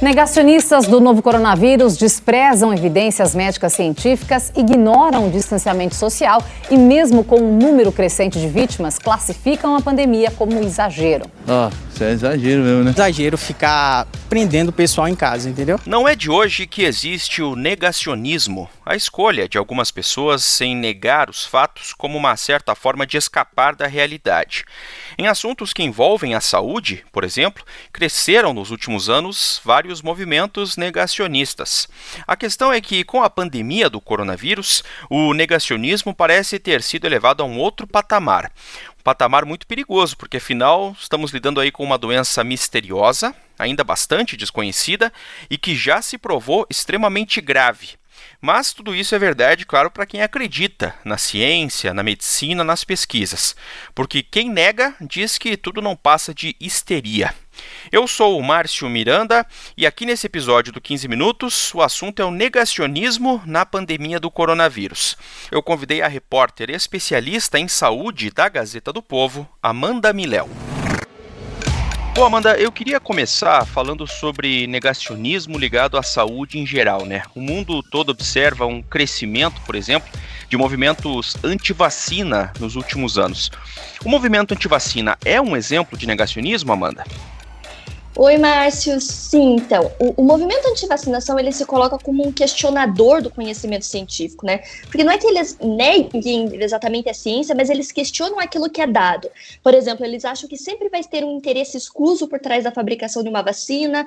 Negacionistas do novo coronavírus desprezam evidências médicas científicas, ignoram o distanciamento social e, mesmo com um número crescente de vítimas, classificam a pandemia como um exagero. Isso é exagero mesmo, né? Exagero ficar prendendo o pessoal em casa, entendeu? Não é de hoje que existe o negacionismo, a escolha de algumas pessoas em negar os fatos como uma certa forma de escapar da realidade. Em assuntos que envolvem a saúde, por exemplo, cresceram nos últimos anos vários movimentos negacionistas. A questão é que, com a pandemia do coronavírus, o negacionismo parece ter sido elevado a um outro patamar. Um patamar muito perigoso, porque afinal estamos lidando aí com uma doença misteriosa, ainda bastante desconhecida, e que já se provou extremamente grave. Mas tudo isso é verdade, claro, para quem acredita na ciência, na medicina, nas pesquisas. Porque quem nega diz que tudo não passa de histeria. Eu sou o Márcio Miranda e aqui nesse episódio do 15 Minutos o assunto é o negacionismo na pandemia do coronavírus. Eu convidei a repórter especialista em saúde da Gazeta do Povo, Amanda Miléo. Bom, Amanda, eu queria começar falando sobre negacionismo ligado à saúde em geral, né? O mundo todo observa um crescimento, por exemplo, de movimentos anti-vacina nos últimos anos. O movimento anti-vacina é um exemplo de negacionismo, Amanda? Oi, Márcio. Sim, então, o movimento anti-vacinação, ele se coloca como um questionador do conhecimento científico, né? Porque não é que eles neguem exatamente a ciência, mas eles questionam aquilo que é dado. Por exemplo, eles acham que sempre vai ter um interesse escuso por trás da fabricação de uma vacina,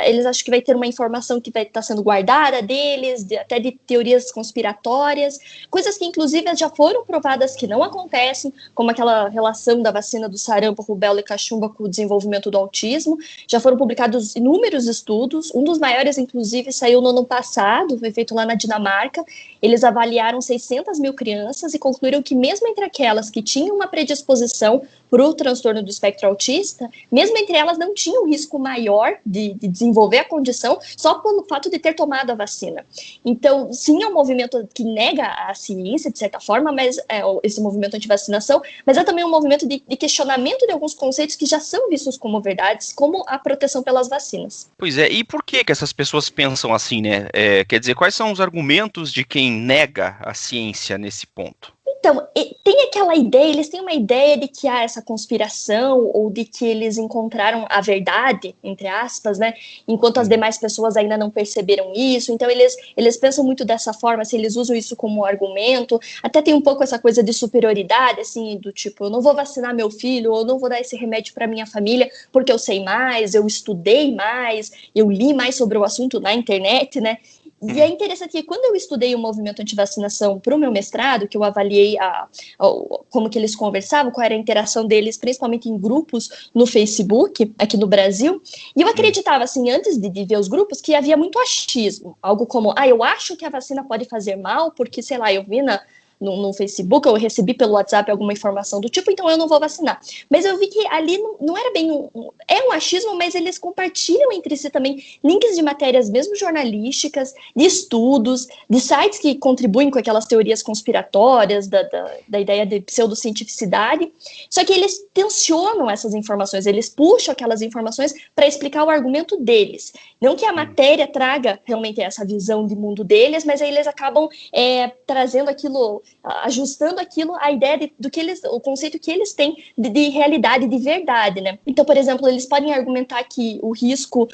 eles acham que vai ter uma informação que vai estar sendo guardada deles, até de teorias conspiratórias, coisas que inclusive já foram provadas que não acontecem, como aquela relação da vacina do sarampo, rubéola e cachumba com o desenvolvimento do autismo. Já foram publicados inúmeros estudos, um dos maiores, inclusive, saiu no ano passado, foi feito lá na Dinamarca. Eles avaliaram 600 mil crianças e concluíram que mesmo entre aquelas que tinham uma predisposição para o transtorno do espectro autista, mesmo entre elas não tinham um risco maior de desenvolver a condição só pelo fato de ter tomado a vacina. Então, sim, é um movimento que nega a ciência, de certa forma, mas esse movimento anti-vacinação, mas é também um movimento de questionamento de alguns conceitos que já são vistos como verdades, como a proteção pelas vacinas. Pois é, e por que essas pessoas pensam assim, né? Quer dizer, quais são os argumentos de quem nega a ciência nesse ponto? Então, tem aquela ideia, eles têm uma ideia de que há essa conspiração ou de que eles encontraram a verdade, entre aspas, né? Enquanto as demais pessoas ainda não perceberam isso. Então, eles pensam muito dessa forma, assim, eles usam isso como argumento. Até tem um pouco essa coisa de superioridade, assim, do tipo, eu não vou vacinar meu filho, ou não vou dar esse remédio para minha família porque eu sei mais, eu estudei mais, eu li mais sobre o assunto na internet, né? E é interessante que quando eu estudei o movimento anti-vacinação para o meu mestrado, que eu avaliei como que eles conversavam, qual era a interação deles, principalmente em grupos no Facebook, aqui no Brasil, e eu acreditava, assim, antes de ver os grupos, que havia muito achismo, algo como, eu acho que a vacina pode fazer mal, porque, sei lá, eu vi no Facebook, eu recebi pelo WhatsApp alguma informação do tipo, então eu não vou vacinar. Mas eu vi que ali não era bem um achismo, mas eles compartilham entre si também links de matérias mesmo jornalísticas, de estudos, de sites que contribuem com aquelas teorias conspiratórias, da ideia de pseudocientificidade, só que eles tensionam essas informações, eles puxam aquelas informações para explicar o argumento deles. Não que a matéria traga realmente essa visão de mundo deles, mas aí eles acabam trazendo aquilo, ajustando aquilo à ideia o conceito que eles têm de realidade, de verdade, né? Então, por exemplo, eles podem argumentar que o risco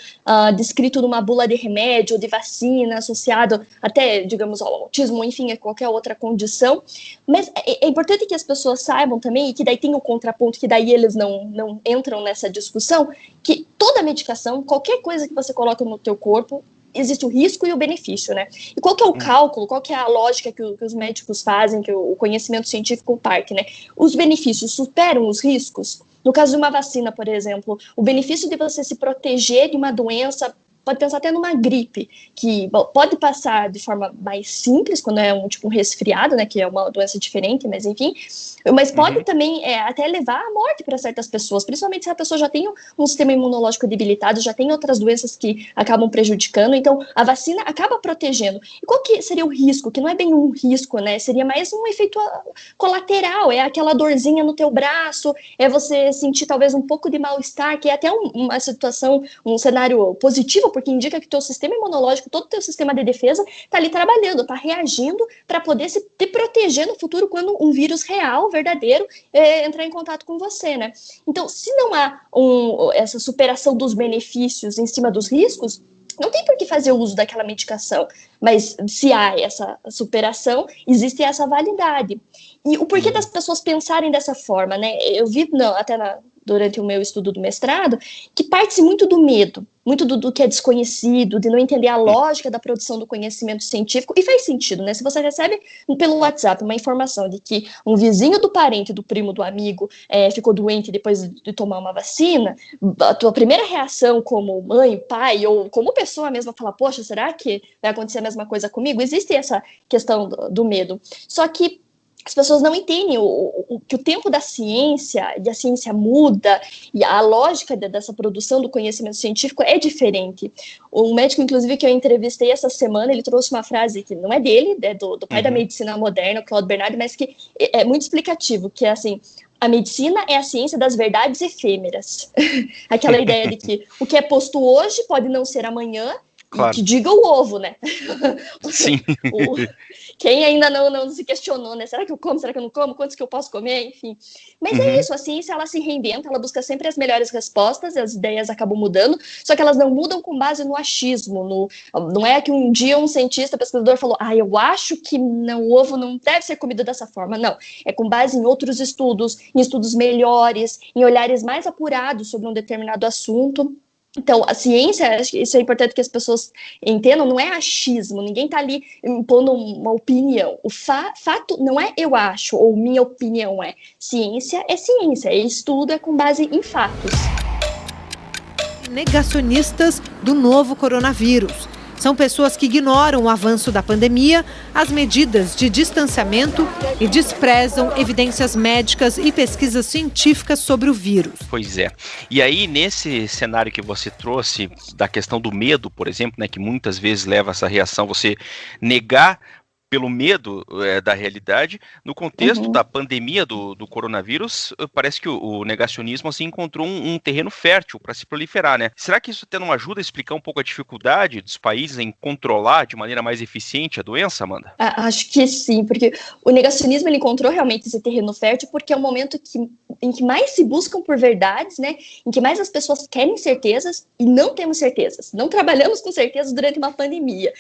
descrito numa bula de remédio ou de vacina associado até, digamos, ao autismo, enfim, a qualquer outra condição, mas é importante que as pessoas saibam também, e que daí tem o contraponto, que daí eles não entram nessa discussão, que toda medicação, qualquer coisa que você coloca no teu corpo, existe o risco e o benefício, né? E qual que é o cálculo, qual que é a lógica que os médicos fazem, que o conhecimento científico parte, né? Os benefícios superam os riscos? No caso de uma vacina, por exemplo, o benefício de você se proteger de uma doença, pode pensar até numa gripe, que pode passar de forma mais simples, quando é um resfriado, né, que é uma doença diferente, mas enfim, mas pode também até levar à morte para certas pessoas, principalmente se a pessoa já tem um sistema imunológico debilitado, já tem outras doenças que acabam prejudicando, então a vacina acaba protegendo. E qual que seria o risco? Que não é bem um risco, né, seria mais um efeito colateral, é aquela dorzinha no teu braço, é você sentir talvez um pouco de mal-estar, que é até uma situação, um cenário positivo porque indica que o teu sistema imunológico, todo o teu sistema de defesa está ali trabalhando, está reagindo para poder se te proteger no futuro quando um vírus real, verdadeiro, entrar em contato com você, né? Então, se não há essa superação dos benefícios em cima dos riscos, não tem por que fazer uso daquela medicação, mas se há essa superação, existe essa validade. E o porquê das pessoas pensarem dessa forma, né? Eu vi durante o meu estudo do mestrado, que parte-se muito do medo, muito do que é desconhecido, de não entender a lógica da produção do conhecimento científico, e faz sentido, né? Se você recebe pelo WhatsApp uma informação de que um vizinho do parente, do primo, do amigo, ficou doente depois de tomar uma vacina, a tua primeira reação como mãe, pai, ou como pessoa mesma, falar, poxa, será que vai acontecer a mesma coisa comigo? Existe essa questão do medo. Só que as pessoas não entendem que o tempo da ciência, e a ciência muda, e a lógica dessa produção do conhecimento científico é diferente. Um médico, inclusive, que eu entrevistei essa semana, ele trouxe uma frase que não é dele, é do pai da medicina moderna, Claude Bernard, mas que é muito explicativo, que é assim: a medicina é a ciência das verdades efêmeras. Aquela ideia de que o que é posto hoje pode não ser amanhã, claro. Que diga o ovo, né? Sim. Quem ainda não se questionou, né? Será que eu como? Será que eu não como? Quantos que eu posso comer? Enfim. Mas é isso, a ciência, ela se reinventa, ela busca sempre as melhores respostas, as ideias acabam mudando, só que elas não mudam com base no achismo. Não é que um dia um cientista, pesquisador falou, eu acho que o ovo não deve ser comido dessa forma. Não, é com base em outros estudos, em estudos melhores, em olhares mais apurados sobre um determinado assunto. Então, a ciência, acho que isso é importante que as pessoas entendam, não é achismo, ninguém está ali impondo uma opinião. O fato não é eu acho, ou minha opinião é. Ciência, é estudo, é com base em fatos. Negacionistas do novo coronavírus. São pessoas que ignoram o avanço da pandemia, as medidas de distanciamento e desprezam evidências médicas e pesquisas científicas sobre o vírus. Pois é. E aí, nesse cenário que você trouxe, da questão do medo, por exemplo, né, que muitas vezes leva a essa reação, você negar pelo medo da realidade, no contexto da pandemia do coronavírus, parece que o negacionismo assim, encontrou um terreno fértil para se proliferar, né? Será que isso até não ajuda a explicar um pouco a dificuldade dos países em controlar de maneira mais eficiente a doença, Amanda? Acho que sim, porque o negacionismo ele encontrou realmente esse terreno fértil porque é o momento em que mais se buscam por verdades, né? Em que mais as pessoas querem certezas e não temos certezas. Não trabalhamos com certezas durante uma pandemia.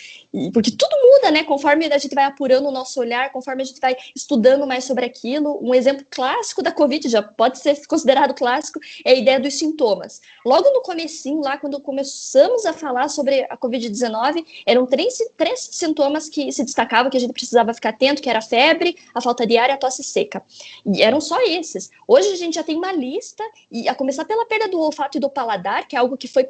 Porque tudo muda, né? Conforme a gente vai apurando o nosso olhar, conforme a gente vai estudando mais sobre aquilo. Um exemplo clássico da Covid, já pode ser considerado clássico, é a ideia dos sintomas. Logo no comecinho, lá quando começamos a falar sobre a Covid-19, eram três sintomas que se destacavam, que a gente precisava ficar atento, que era a febre, a falta de ar e a tosse seca. E eram só esses. Hoje a gente já tem uma lista, e a começar pela perda do olfato e do paladar, que é algo que foi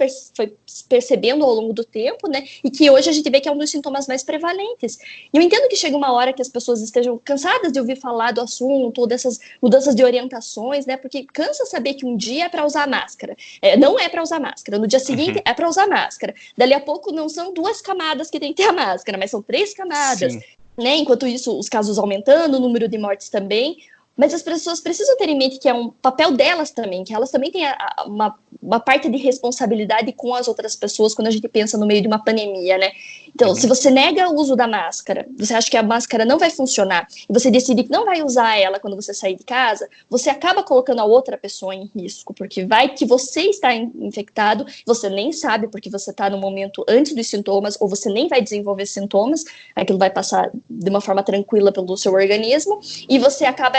percebendo ao longo do tempo, né? E que hoje a gente vê que é um dos sintomas mais prevalentes. E eu entendo que chega uma hora que as pessoas estejam cansadas de ouvir falar do assunto, ou dessas mudanças de orientações, né? Porque cansa saber que um dia é para usar máscara. Não é para usar máscara. No dia seguinte é para usar máscara. Dali a pouco não são 2 camadas que tem que ter a máscara, mas são 3 camadas. Né? Enquanto isso, os casos aumentando, o número de mortes também. Mas as pessoas precisam ter em mente que é um papel delas também, que elas também têm uma parte de responsabilidade com as outras pessoas quando a gente pensa no meio de uma pandemia, né? Então, se você nega o uso da máscara, você acha que a máscara não vai funcionar, e você decide que não vai usar ela quando você sair de casa, você acaba colocando a outra pessoa em risco, porque vai que você está infectado, você nem sabe porque você está no momento antes dos sintomas, ou você nem vai desenvolver sintomas, aquilo vai passar de uma forma tranquila pelo seu organismo, e você acaba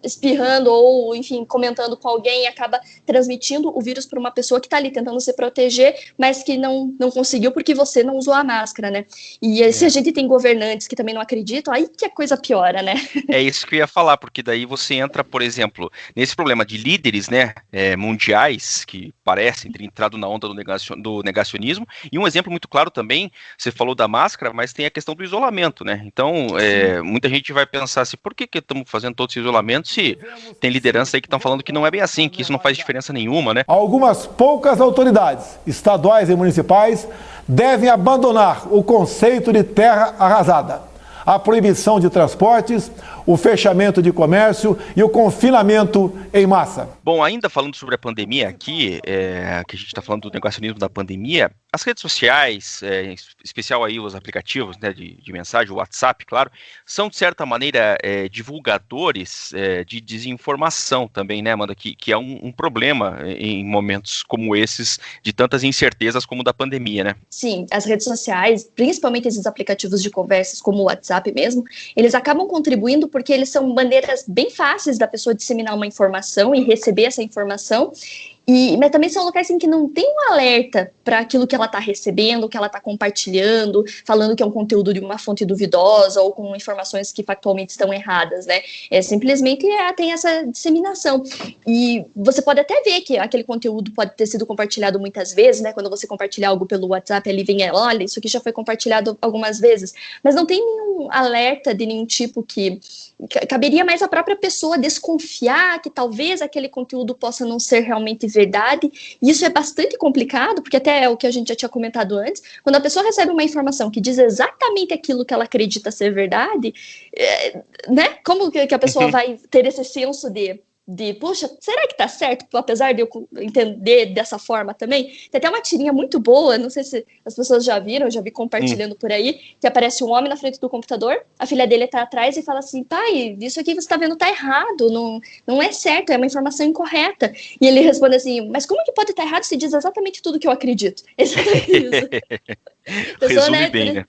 espirrando ou, enfim, comentando com alguém e acaba transmitindo o vírus para uma pessoa que está ali tentando se proteger, mas que não conseguiu porque você não usou a máscara, né? E se a gente tem governantes que também não acreditam, aí que a coisa piora, né? É isso que eu ia falar, porque daí você entra, por exemplo, nesse problema de líderes, né, mundiais, que parecem ter entrado na onda do negacionismo, e um exemplo muito claro também, você falou da máscara, mas tem a questão do isolamento, né? Então, muita gente vai pensar assim, por que estamos fazendo todo esse isolamento se tem liderança aí que estão falando que não é bem assim, que isso não faz diferença nenhuma, né? Algumas poucas autoridades, estaduais e municipais, devem abandonar o conceito de terra arrasada, a proibição de transportes, o fechamento de comércio e o confinamento em massa. Bom, ainda falando sobre a pandemia aqui, que a gente está falando do negacionismo da pandemia, as redes sociais, em especial aí os aplicativos, né, de mensagem, o WhatsApp, claro, são de certa maneira divulgadores de desinformação também, né, Amanda, que é um problema em momentos como esses, de tantas incertezas como o da pandemia, né? Sim, as redes sociais, principalmente esses aplicativos de conversas como o WhatsApp mesmo, eles acabam contribuindo porque eles são maneiras bem fáceis da pessoa disseminar uma informação e receber essa informação, mas também são locais em que não tem um alerta para aquilo que ela está recebendo, que ela está compartilhando, falando que é um conteúdo de uma fonte duvidosa ou com informações que factualmente estão erradas, né? Simplesmente tem essa disseminação. E você pode até ver que aquele conteúdo pode ter sido compartilhado muitas vezes, né? Quando você compartilha algo pelo WhatsApp, ali vem, olha, isso aqui já foi compartilhado algumas vezes, mas não tem nenhum alerta de nenhum tipo que caberia mais à própria pessoa desconfiar que talvez aquele conteúdo possa não ser realmente verdade, e isso é bastante complicado, porque até é o que a gente já tinha comentado antes, quando a pessoa recebe uma informação que diz exatamente aquilo que ela acredita ser verdade, né, como que a pessoa vai ter esse senso de puxa, será que tá certo, apesar de eu entender dessa forma também? Tem até uma tirinha muito boa, não sei se as pessoas já viram, eu já vi compartilhando por aí, que aparece um homem na frente do computador, a filha dele tá atrás e fala assim, pai, isso aqui que você tá vendo tá errado, não é certo, é uma informação incorreta. E ele responde assim, mas como que pode estar errado se diz exatamente tudo que eu acredito? Exatamente isso. Pessoa, resume bem, né?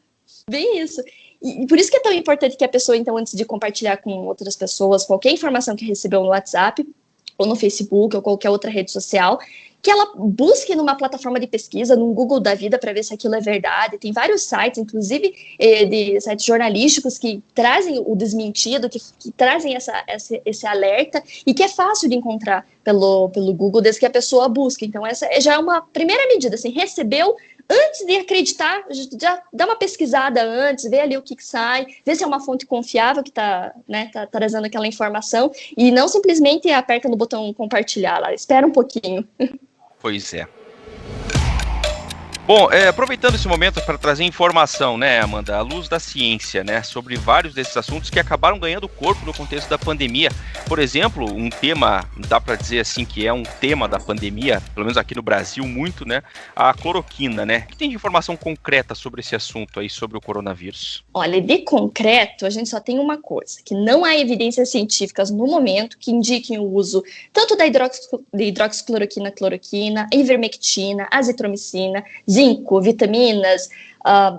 Bem isso. E por isso que é tão importante que a pessoa, então, antes de compartilhar com outras pessoas qualquer informação que recebeu no WhatsApp, ou no Facebook, ou qualquer outra rede social, que ela busque numa plataforma de pesquisa, num Google da vida, para ver se aquilo é verdade. Tem vários sites, inclusive de sites jornalísticos, que trazem o desmentido, que trazem esse alerta, e que é fácil de encontrar pelo Google, desde que a pessoa busque. Então, essa já é uma primeira medida, assim, recebeu, antes de acreditar, já dá uma pesquisada antes, vê ali o que sai, vê se é uma fonte confiável que tá trazendo aquela informação, e não simplesmente aperta no botão compartilhar lá, espera um pouquinho. Pois é. Bom, aproveitando esse momento para trazer informação, né, Amanda, à luz da ciência, né, sobre vários desses assuntos que acabaram ganhando corpo no contexto da pandemia. Por exemplo, um tema, dá para dizer assim, que é um tema da pandemia, pelo menos aqui no Brasil, muito, né, a cloroquina, né? O que tem de informação concreta sobre esse assunto aí, sobre o coronavírus? Olha, de concreto, a gente só tem uma coisa, que não há evidências científicas no momento que indiquem o uso tanto da hidroxicloroquina, cloroquina, ivermectina, azitromicina, zinco, vitaminas,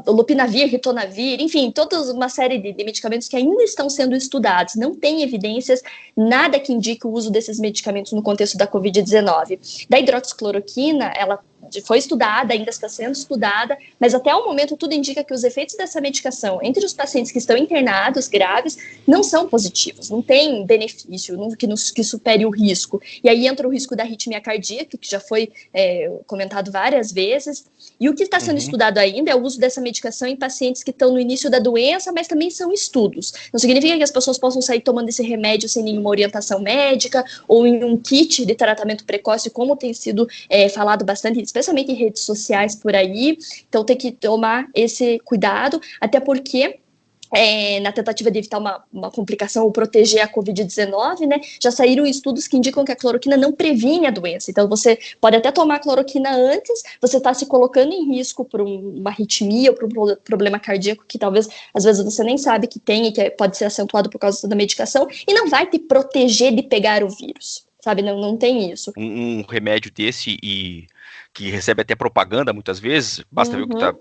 lopinavir, ritonavir, enfim, toda uma série de medicamentos que ainda estão sendo estudados. Não tem evidências, nada que indique o uso desses medicamentos no contexto da Covid-19. Da hidroxicloroquina, ela foi estudada, ainda está sendo estudada, mas até o momento tudo indica que os efeitos dessa medicação entre os pacientes que estão internados graves não são positivos, não tem benefício que supere o risco. E aí entra o risco da arritmia cardíaca, que já foi comentado várias vezes, e o que está sendo estudado ainda é o uso dessa medicação em pacientes que estão no início da doença, mas também são estudos. Não significa que as pessoas possam sair tomando esse remédio sem nenhuma orientação médica ou em um kit de tratamento precoce, como tem sido falado bastante, especialmente em redes sociais por aí. Então tem que tomar esse cuidado, até porque na tentativa de evitar uma complicação ou proteger a Covid-19, né, já saíram estudos que indicam que a cloroquina não previne a doença. Então você pode até tomar a cloroquina antes, você está se colocando em risco por uma arritmia ou por um problema cardíaco que talvez, às vezes, você nem sabe que tem e que pode ser acentuado por causa da medicação, e não vai te proteger de pegar o vírus, sabe? Não tem isso. Um remédio desse e que recebe até propaganda muitas vezes, basta ver o que está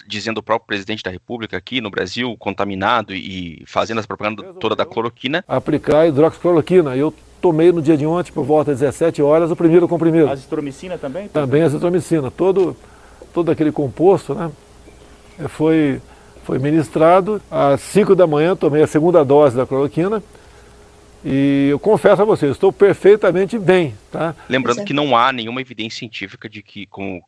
dizendo o próprio presidente da República aqui no Brasil, contaminado e fazendo essa propaganda toda da cloroquina. Aplicar hidroxicloroquina. Eu tomei no dia de ontem, por volta de 17 horas, o primeiro comprimido. Azitromicina também? Também azitromicina. Todo aquele composto, né, foi ministrado. Às 5 da manhã tomei a segunda dose da cloroquina e eu confesso a vocês, estou perfeitamente bem. Tá? Lembrando que não há nenhuma evidência científica de que, como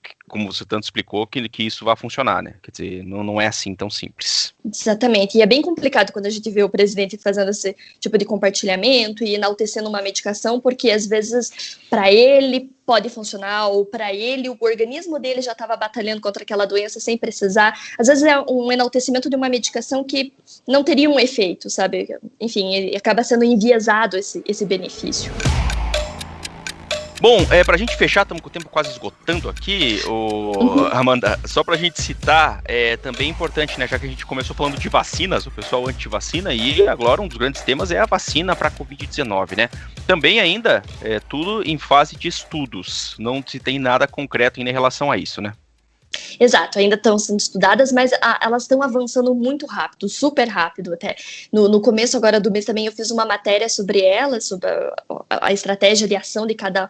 você tanto explicou, que isso vai funcionar, né? Quer dizer, não é assim tão simples. Exatamente, e é bem complicado quando a gente vê o presidente fazendo esse tipo de compartilhamento e enaltecendo uma medicação, porque às vezes para ele pode funcionar, ou para ele o organismo dele já estava batalhando contra aquela doença sem precisar. Às vezes é um enaltecimento de uma medicação que não teria um efeito, sabe? Enfim, ele acaba sendo enviesado esse benefício. Bom, pra gente fechar, estamos com o tempo quase esgotando aqui, Amanda, só pra gente citar, também é importante, né, já que a gente começou falando de vacinas, o pessoal anti-vacina, e agora um dos grandes temas é a vacina para a Covid-19, né? Também ainda tudo em fase de estudos, não se tem nada concreto ainda em relação a isso, né? Exato, ainda estão sendo estudadas, mas elas estão avançando muito rápido, super rápido até. No começo agora do mês também eu fiz uma matéria sobre elas, sobre a estratégia de ação de cada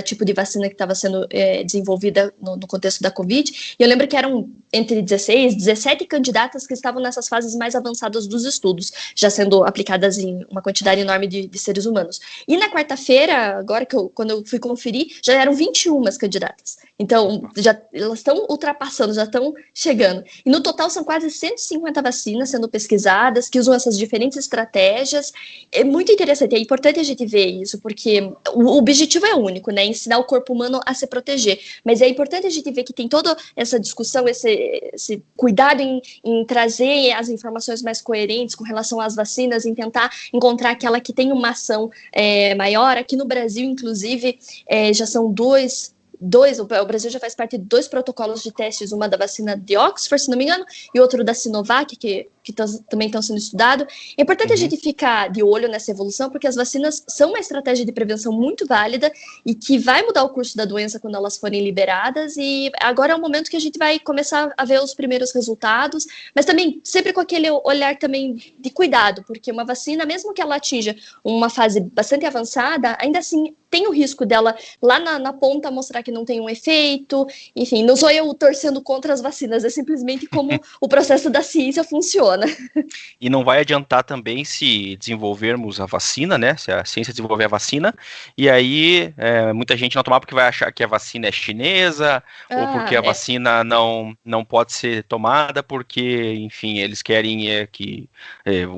tipo de vacina que estava sendo desenvolvida no contexto da Covid, e eu lembro que eram entre 16, 17 candidatas que estavam nessas fases mais avançadas dos estudos, já sendo aplicadas em uma quantidade enorme de seres humanos. E na quarta-feira, agora quando eu fui conferir, já eram 21 candidatas. Então, elas estão ultrapassando, já estão chegando. E no total são quase 150 vacinas sendo pesquisadas, que usam essas diferentes estratégias. É muito interessante, é importante a gente ver isso, porque o objetivo é único, né? Ensinar o corpo humano a se proteger. Mas é importante a gente ver que tem toda essa discussão, esse cuidado em trazer as informações mais coerentes com relação às vacinas, em tentar encontrar aquela que tem uma ação maior. Aqui no Brasil, inclusive, já são o Brasil já faz parte de 2 protocolos de testes, uma da vacina de Oxford, se não me engano, e outro da Sinovac, que também estão sendo estudados. É importante a gente ficar de olho nessa evolução, porque as vacinas são uma estratégia de prevenção muito válida e que vai mudar o curso da doença quando elas forem liberadas, e agora é o momento que a gente vai começar a ver os primeiros resultados, mas também sempre com aquele olhar também de cuidado, porque uma vacina, mesmo que ela atinja uma fase bastante avançada, ainda assim tem o risco dela lá na ponta mostrar que não tem um efeito. Enfim, não sou eu torcendo contra as vacinas, é simplesmente como o processo da ciência funciona. E não vai adiantar também se desenvolvermos a vacina, né? Se a ciência desenvolver a vacina, e aí muita gente não tomar porque vai achar que a vacina é chinesa, ou porque a vacina não pode ser tomada porque, enfim, eles querem que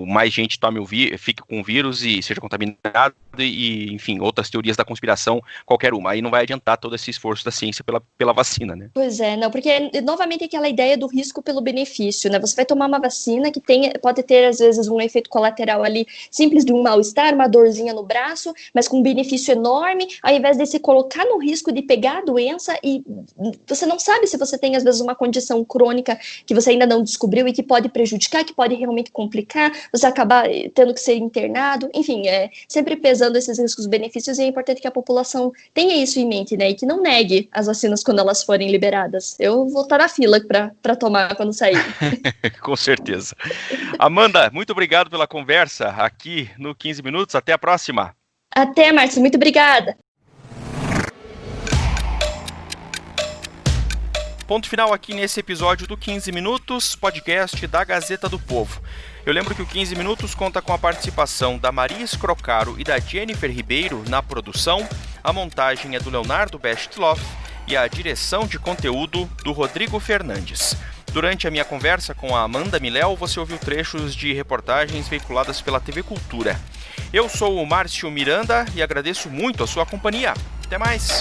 mais gente tome fique com o vírus e seja contaminado, e, enfim, outras teorias da conspiração, qualquer uma. Aí não vai adiantar todo esse esforço da ciência pela vacina, né? Pois é, não, porque novamente aquela ideia do risco pelo benefício, né? Você vai tomar uma vacina que pode ter, às vezes, um efeito colateral ali, simples de um mal-estar, uma dorzinha no braço, mas com um benefício enorme, ao invés de se colocar no risco de pegar a doença, e você não sabe se você tem, às vezes, uma condição crônica que você ainda não descobriu e que pode prejudicar, que pode realmente complicar, você acabar tendo que ser internado, enfim, sempre pesando esses riscos-benefícios, e é importante que a população tenha isso em mente, né, e que não negue as vacinas quando elas forem liberadas. Eu vou estar na fila para tomar quando sair. Com certeza. Amanda, muito obrigado pela conversa aqui no 15 Minutos. Até a próxima. Até, Márcio. Muito obrigada. Ponto final aqui nesse episódio do 15 Minutos, podcast da Gazeta do Povo. Eu lembro que o 15 Minutos conta com a participação da Maria Escrocaro e da Jennifer Ribeiro na produção, a montagem é do Leonardo Bestloff e a direção de conteúdo do Rodrigo Fernandes. Durante a minha conversa com a Amanda Miléo, você ouviu trechos de reportagens veiculadas pela TV Cultura. Eu sou o Márcio Miranda e agradeço muito a sua companhia. Até mais!